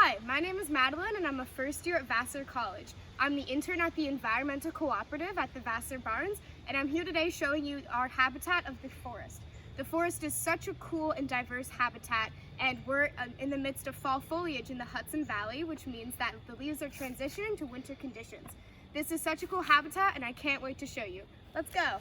Hi, my name is Madeline and I'm a first year at Vassar College. I'm the intern at the Environmental Cooperative at the Vassar Barns, and I'm here today showing you our habitat of the forest. The forest is such a cool and diverse habitat, and we're in the midst of fall foliage in the Hudson Valley, which means that the leaves are transitioning to winter conditions. This is such a cool habitat and I can't wait to show you. Let's go.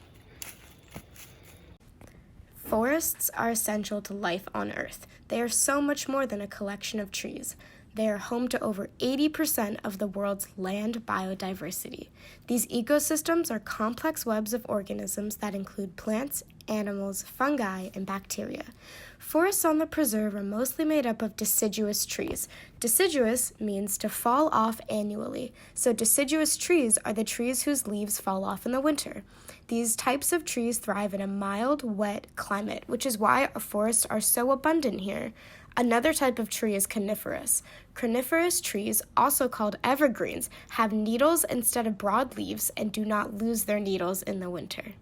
Forests are essential to life on Earth. They are so much more than a collection of trees. They are home to over 80% of the world's land biodiversity. These ecosystems are complex webs of organisms that include plants, animals, fungi, and bacteria. Forests on the preserve are mostly made up of deciduous trees. Deciduous means to fall off annually, so deciduous trees are the trees whose leaves fall off in the winter. These types of trees thrive in a mild, wet climate, which is why our forests are so abundant here. Another type of tree is coniferous. Coniferous trees, also called evergreens, have needles instead of broad leaves and do not lose their needles in the winter.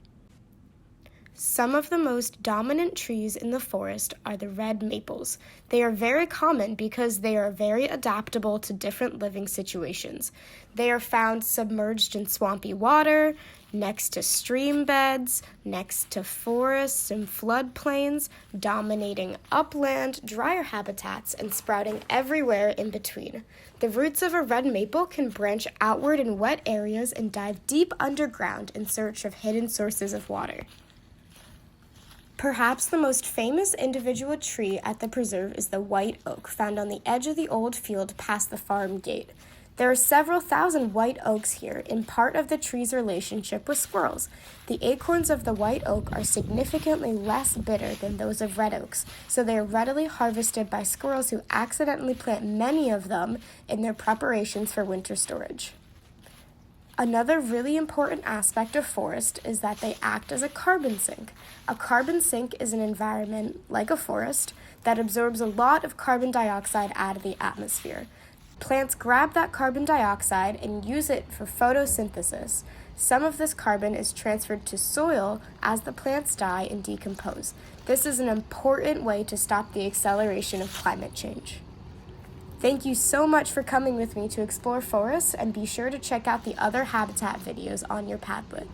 Some of the most dominant trees in the forest are the red maples. They are very common because they are very adaptable to different living situations. They are found submerged in swampy water, next to stream beds, next to forests and floodplains, dominating upland, drier habitats, and sprouting everywhere in between. The roots of a red maple can branch outward in wet areas and dive deep underground in search of hidden sources of water. Perhaps the most famous individual tree at the preserve is the white oak, found on the edge of the old field past the farm gate. There are several thousand white oaks here, in part of the tree's relationship with squirrels. The acorns of the white oak are significantly less bitter than those of red oaks, so they are readily harvested by squirrels who accidentally plant many of them in their preparations for winter storage. Another really important aspect of forest is that they act as a carbon sink. A carbon sink is an environment, like a forest, that absorbs a lot of carbon dioxide out of the atmosphere. Plants grab that carbon dioxide and use it for photosynthesis. Some of this carbon is transferred to soil as the plants die and decompose. This is an important way to stop the acceleration of climate change. Thank you so much for coming with me to explore forests, and be sure to check out the other habitat videos on your Padlet.